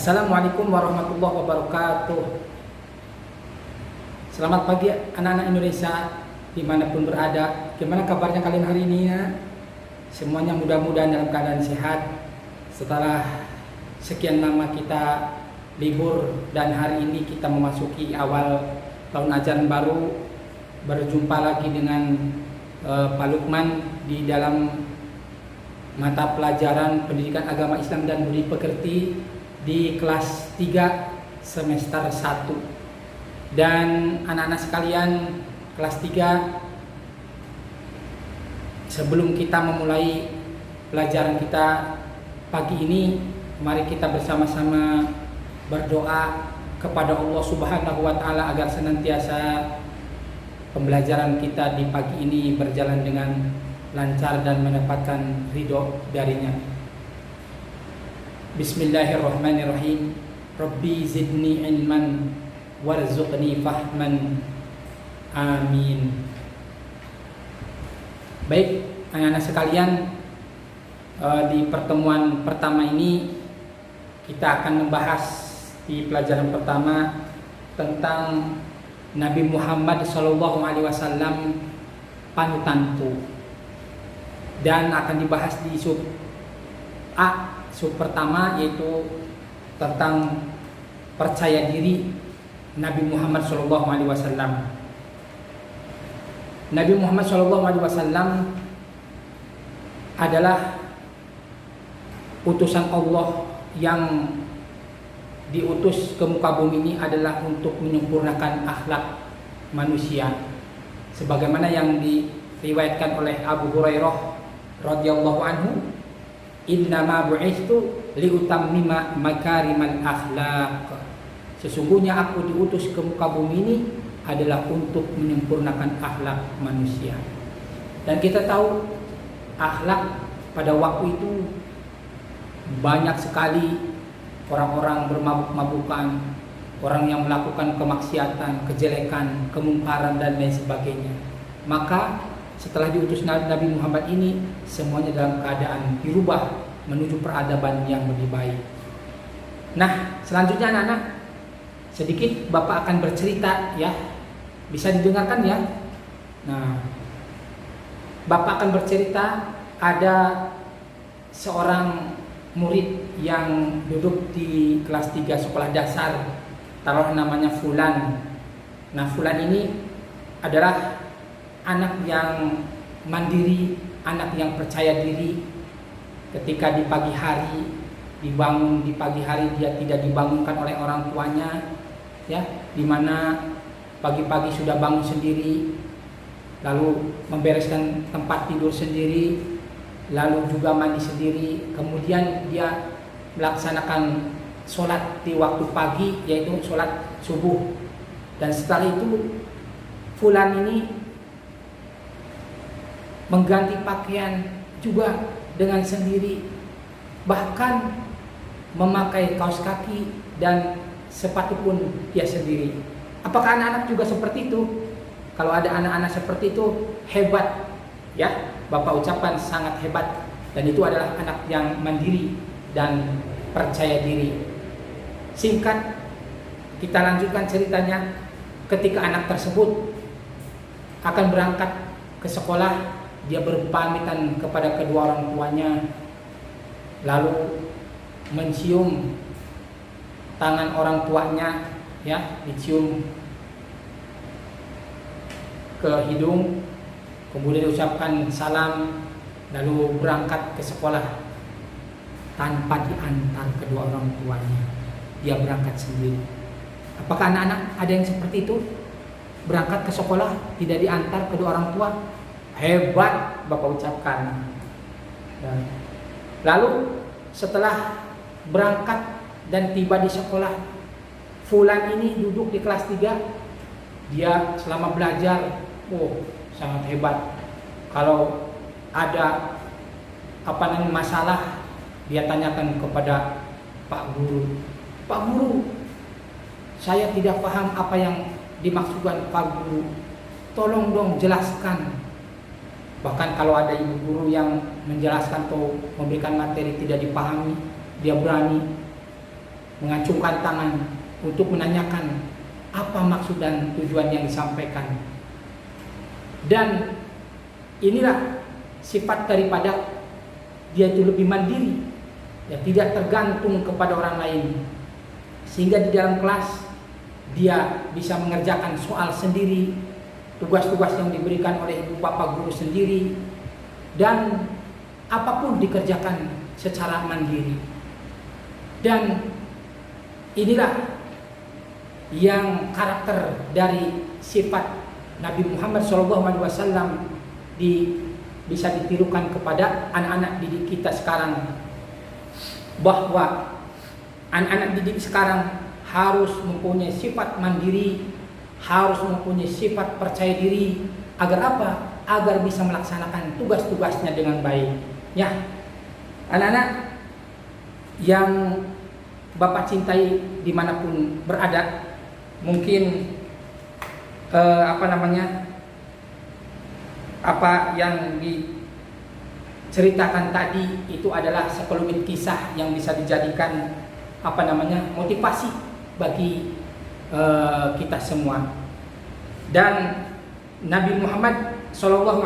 Assalamualaikum warahmatullahi wabarakatuh. Selamat pagi anak-anak Indonesia dimanapun berada. Gimana kabarnya kalian hari ini ya? Semuanya mudah-mudahan dalam keadaan sehat. Setelah sekian lama kita libur dan hari ini kita memasuki awal tahun ajaran baru, berjumpa lagi dengan Pak Lukman di dalam mata pelajaran Pendidikan Agama Islam dan Budi Pekerti di kelas 3 semester 1. Dan anak-anak sekalian kelas 3, sebelum kita memulai pelajaran kita pagi ini, mari kita bersama-sama berdoa kepada Allah Subhanahu wa taala agar senantiasa pembelajaran kita di pagi ini berjalan dengan lancar dan mendapatkan ridho darinya. Bismillahirrahmanirrahim. Rabbi zidni ilman warzuqni fahman. Amin. Baik, anak-anak sekalian, di pertemuan pertama ini kita akan membahas di pelajaran pertama tentang Nabi Muhammad SAW panutanku, dan akan dibahas di sub pertama, yaitu tentang percaya diri Nabi Muhammad SAW. Nabi Muhammad SAW adalah utusan Allah yang diutus ke muka bumi ini adalah untuk menyempurnakan akhlak manusia, sebagaimana yang diriwayatkan oleh Abu Hurairah radhiyallahu anhu, innama bu'istu liutammima makarimal akhlaq. Sesungguhnya aku diutus ke muka bumi ini adalah untuk menyempurnakan akhlak manusia. Dan kita tahu akhlak pada waktu itu banyak sekali orang-orang bermabuk-mabukan, orang yang melakukan kemaksiatan, kejelekan, kemungkaran dan lain sebagainya. Maka setelah diutus Nabi Muhammad ini, semuanya dalam keadaan dirubah menuju peradaban yang lebih baik. Nah, selanjutnya anak-anak, sedikit Bapak akan bercerita ya. Bisa didengarkan ya. Nah, Bapak akan bercerita ada seorang murid yang duduk di kelas 3 sekolah dasar, taruh namanya Fulan. Nah, Fulan ini adalah anak yang mandiri, anak yang percaya diri. Ketika di pagi hari dibangun, di pagi hari dia tidak dibangunkan oleh orang tuanya, ya, dimana pagi-pagi sudah bangun sendiri, lalu membereskan tempat tidur sendiri, lalu juga mandi sendiri, kemudian dia melaksanakan sholat di waktu pagi, yaitu sholat subuh. Dan setelah itu Fulan ini mengganti pakaian juga dengan sendiri, bahkan memakai kaos kaki dan sepatu pun dia sendiri. Apakah anak-anak juga seperti itu? Kalau ada anak-anak seperti itu, hebat ya, Bapak ucapkan sangat hebat. Dan itu adalah anak yang mandiri dan percaya diri. Singkat kita lanjutkan ceritanya. Ketika anak tersebut akan berangkat ke sekolah, dia berpamitan kepada kedua orang tuanya, lalu mencium tangan orang tuanya, ya, dicium ke hidung, kemudian diucapkan salam, lalu berangkat ke sekolah tanpa diantar kedua orang tuanya. Dia berangkat sendiri. Apakah anak-anak ada yang seperti itu? Berangkat ke sekolah tidak diantar kedua orang tua? Hebat, Bapak ucapkan. Lalu setelah berangkat dan tiba di sekolah, Fulan ini duduk di kelas 3. Dia selama belajar, sangat hebat. Kalau ada masalah, dia tanyakan kepada Pak Guru. Pak Guru, saya tidak paham apa yang dimaksudkan Pak Guru. Tolong dong jelaskan. Bahkan kalau ada ibu guru yang menjelaskan atau memberikan materi tidak dipahami, dia berani mengacungkan tangan untuk menanyakan apa maksud dan tujuan yang disampaikan. Dan inilah sifat daripada dia itu lebih mandiri, ya, tidak tergantung kepada orang lain, sehingga di dalam kelas dia bisa mengerjakan soal sendiri, tugas-tugas yang diberikan oleh ibu bapak guru sendiri, dan apapun dikerjakan secara mandiri. Dan inilah yang karakter dari sifat Nabi Muhammad SAW bisa ditirukan kepada anak-anak didik kita sekarang, bahwa anak-anak didik sekarang harus mempunyai sifat mandiri, harus mempunyai sifat percaya diri. Agar apa? Agar bisa melaksanakan tugas-tugasnya dengan baik. Ya, anak-anak yang Bapak cintai dimanapun berada, mungkin apa yang diceritakan tadi itu adalah sekelumit kisah yang bisa dijadikan motivasi bagi kita semua. Dan Nabi Muhammad SAW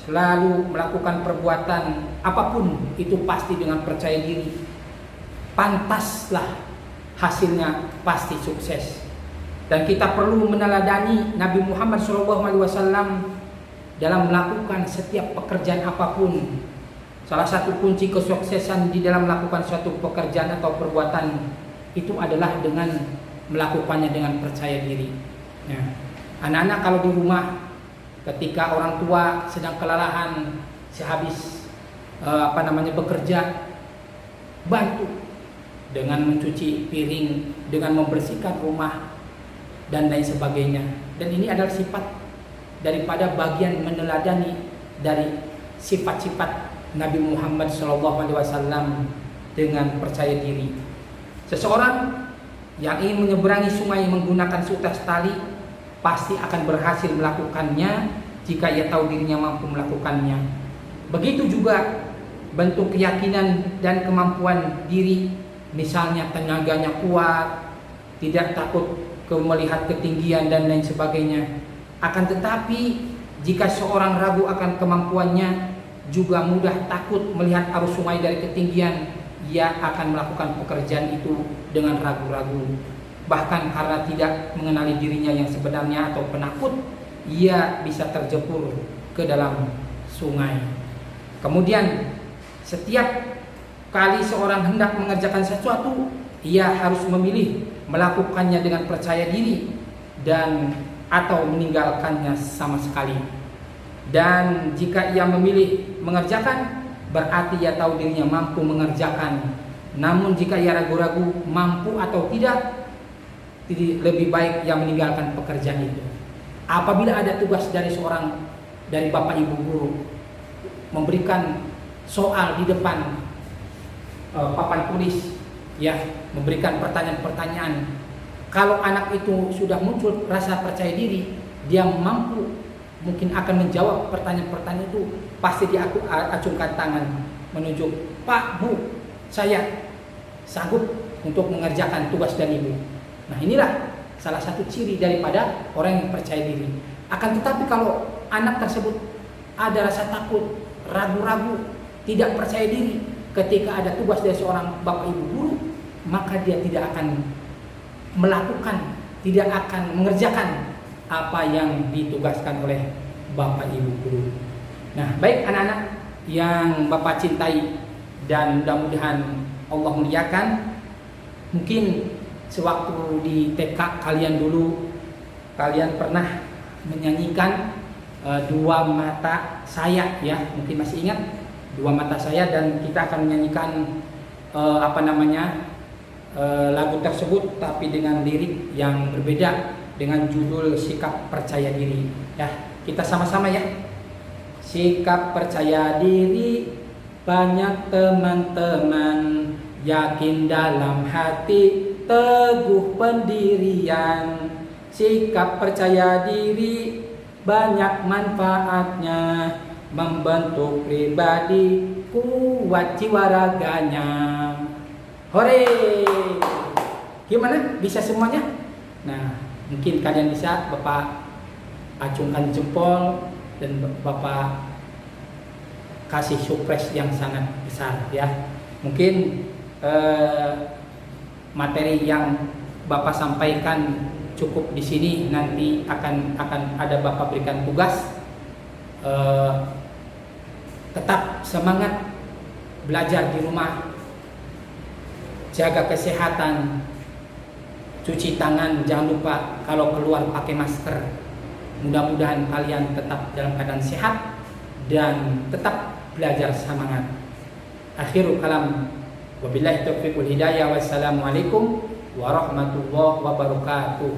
selalu melakukan perbuatan apapun itu pasti dengan percaya diri. Pantaslah hasilnya pasti sukses. Dan kita perlu meneladani Nabi Muhammad SAW dalam melakukan setiap pekerjaan apapun. Salah satu kunci kesuksesan di dalam melakukan suatu pekerjaan atau perbuatan itu adalah dengan melakukannya dengan percaya diri. Ya. Anak-anak kalau di rumah, ketika orang tua sedang kelelahan sehabis bekerja, bantu dengan mencuci piring, dengan membersihkan rumah dan lain sebagainya. Dan ini adalah sifat daripada bagian meneladani dari sifat-sifat Nabi Muhammad SAW dengan percaya diri. Seseorang yang ingin menyeberangi sungai menggunakan seutas tali pasti akan berhasil melakukannya jika ia tahu dirinya mampu melakukannya. Begitu juga bentuk keyakinan dan kemampuan diri, misalnya tenaganya kuat, tidak takut melihat ketinggian dan lain sebagainya. Akan tetapi jika seorang ragu akan kemampuannya, juga mudah takut melihat arus sungai dari ketinggian, ia akan melakukan pekerjaan itu dengan ragu-ragu. Bahkan karena tidak mengenali dirinya yang sebenarnya atau penakut, ia bisa terjebur ke dalam sungai. Kemudian setiap kali seorang hendak mengerjakan sesuatu, ia harus memilih melakukannya dengan percaya diri dan atau meninggalkannya sama sekali. Dan jika ia memilih mengerjakan, berarti ia tahu dirinya mampu mengerjakan. Namun jika ia ragu-ragu mampu atau tidak, lebih baik ia meninggalkan pekerjaan itu. Apabila ada tugas dari bapak ibu guru memberikan soal di depan papan tulis, ya, memberikan pertanyaan-pertanyaan. Kalau anak itu sudah muncul rasa percaya diri, dia mampu mungkin akan menjawab pertanyaan-pertanyaan itu, pasti dia acungkan tangan menunjuk, Pak, Bu, saya sanggup untuk mengerjakan tugas dari Ibu. Nah, inilah salah satu ciri daripada orang yang percaya diri. Akan tetapi kalau anak tersebut ada rasa takut, ragu-ragu, tidak percaya diri ketika ada tugas dari seorang bapak ibu guru, maka dia tidak akan melakukan, tidak akan mengerjakan apa yang ditugaskan oleh bapak ibu guru. Nah, baik anak-anak yang Bapak cintai dan mudah-mudahan Allah muliakan, mungkin sewaktu di TK kalian dulu, kalian pernah menyanyikan Dua Mata Saya, ya, mungkin masih ingat Dua Mata Saya, dan kita akan menyanyikan lagu tersebut tapi dengan lirik yang berbeda dengan judul Sikap Percaya Diri. Ya, kita sama-sama ya. Sikap percaya diri, banyak teman-teman, yakin dalam hati, teguh pendirian. Sikap percaya diri, banyak manfaatnya, membentuk pribadi, kuat jiwa raganya. Hore! Gimana? Bisa semuanya? Nah, mungkin kalian bisa, Bapak acungkan jempol dan Bapak kasih surprise yang sangat besar ya. Mungkin materi yang Bapak sampaikan cukup di sini, nanti akan ada Bapak berikan tugas. Tetap semangat belajar di rumah, jaga kesehatan, cuci tangan, jangan lupa kalau keluar pakai masker. Mudah-mudahan kalian tetap dalam keadaan sehat dan tetap belajar semangat. Akhirul kalam, wabillahi taufiq wal hidayah, wassalamualaikum warahmatullahi wabarakatuh.